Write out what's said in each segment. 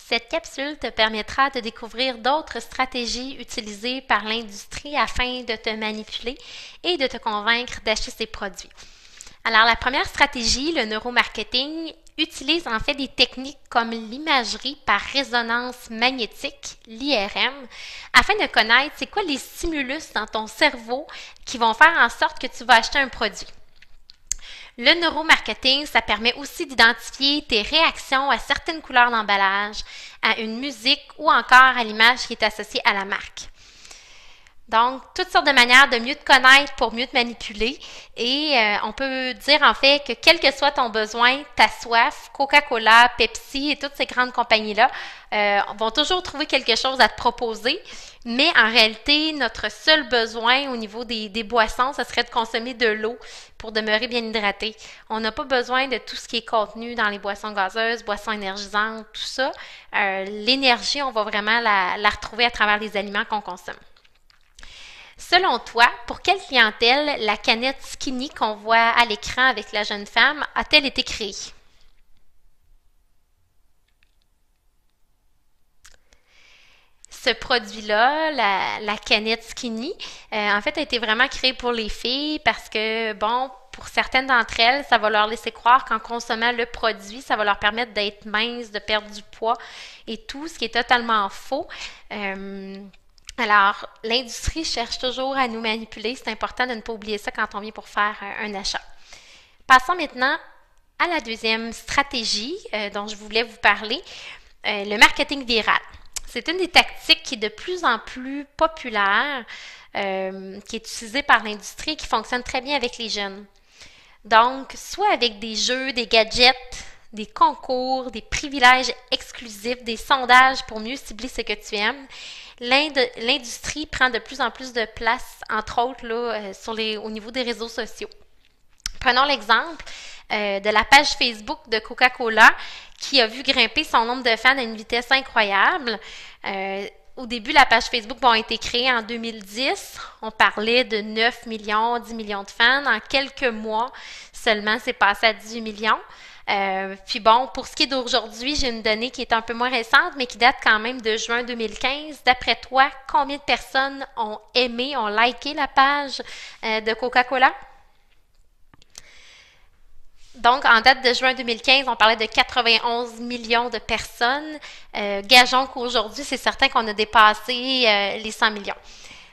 Cette capsule te permettra de découvrir d'autres stratégies utilisées par l'industrie afin de te manipuler et de te convaincre d'acheter ces produits. Alors, la première stratégie, le neuromarketing, utilise en fait des techniques comme l'imagerie par résonance magnétique, l'IRM, afin de connaître c'est quoi les stimulus dans ton cerveau qui vont faire en sorte que tu vas acheter un produit. Le neuromarketing, ça permet aussi d'identifier tes réactions à certaines couleurs d'emballage, à une musique ou encore à l'image qui est associée à la marque. Donc, toutes sortes de manières de mieux te connaître pour mieux te manipuler. Et on peut dire en fait que quel que soit ton besoin, ta soif, Coca-Cola, Pepsi et toutes ces grandes compagnies-là vont toujours trouver quelque chose à te proposer. Mais en réalité, notre seul besoin au niveau des boissons, ce serait de consommer de l'eau pour demeurer bien hydraté. On n'a pas besoin de tout ce qui est contenu dans les boissons gazeuses, boissons énergisantes, tout ça. L'énergie, on va vraiment la retrouver à travers les aliments qu'on consomme. Selon toi, pour quelle clientèle la canette Skinny qu'on voit à l'écran avec la jeune femme a-t-elle été créée? Ce produit-là, la canette Skinny, en fait, a été vraiment créé pour les filles parce que, bon, pour certaines d'entre elles, ça va leur laisser croire qu'en consommant le produit, ça va leur permettre d'être minces, de perdre du poids et tout, ce qui est totalement faux. Alors, l'industrie cherche toujours à nous manipuler. C'est important de ne pas oublier ça quand on vient pour faire un achat. Passons maintenant à la deuxième stratégie dont je voulais vous parler, le marketing viral. C'est une des tactiques qui est de plus en plus populaire, qui est utilisée par l'industrie et qui fonctionne très bien avec les jeunes. Donc, soit avec des jeux, des gadgets, des concours, des privilèges exclusifs, des sondages pour mieux cibler ce que tu aimes, l'industrie prend de plus en plus de place, entre autres là, au niveau des réseaux sociaux. Prenons l'exemple de la page Facebook de Coca-Cola qui a vu grimper son nombre de fans à une vitesse incroyable. Au début, la page Facebook a été créée en 2010. On parlait de 9 millions, 10 millions de fans. En quelques mois seulement, c'est passé à 18 millions. Puis bon, pour ce qui est d'aujourd'hui, j'ai une donnée qui est un peu moins récente, mais qui date quand même de juin 2015. D'après toi, combien de personnes ont aimé, ont liké la page de Coca-Cola? Donc, en date de juin 2015, on parlait de 91 millions de personnes. Gageons qu'aujourd'hui, c'est certain qu'on a dépassé les 100 millions.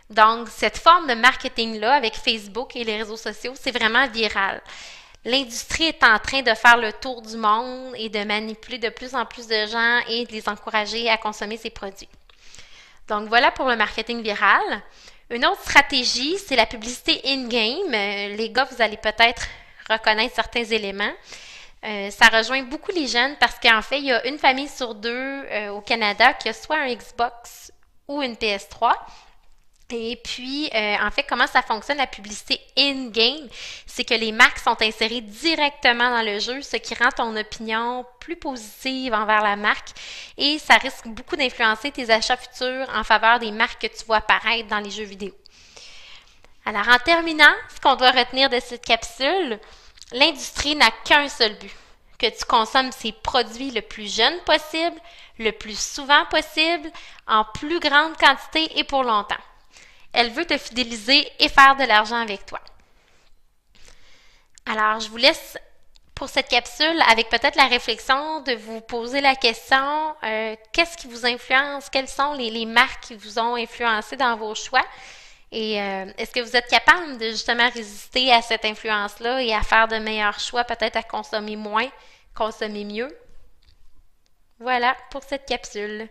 Donc, cette forme de marketing-là avec Facebook et les réseaux sociaux, c'est vraiment viral. L'industrie est en train de faire le tour du monde et de manipuler de plus en plus de gens et de les encourager à consommer ces produits. Donc, voilà pour le marketing viral. Une autre stratégie, c'est la publicité in-game. Les gars, vous allez peut-être reconnaître certains éléments. Ça rejoint beaucoup les jeunes parce qu'en fait, il y a une famille sur deux au Canada qui a soit un Xbox ou une PS3. Et puis, en fait, comment ça fonctionne la publicité in-game? C'est que les marques sont insérées directement dans le jeu, ce qui rend ton opinion plus positive envers la marque et ça risque beaucoup d'influencer tes achats futurs en faveur des marques que tu vois apparaître dans les jeux vidéo. Alors, en terminant, ce qu'on doit retenir de cette capsule, l'industrie n'a qu'un seul but, que tu consommes ces produits le plus jeune possible, le plus souvent possible, en plus grande quantité et pour longtemps. Elle veut te fidéliser et faire de l'argent avec toi. Alors, je vous laisse pour cette capsule avec peut-être la réflexion de vous poser la question, qu'est-ce qui vous influence? Quelles sont les marques qui vous ont influencé dans vos choix? Et est-ce que vous êtes capable de justement résister à cette influence-là et à faire de meilleurs choix, peut-être à consommer moins, consommer mieux? Voilà pour cette capsule.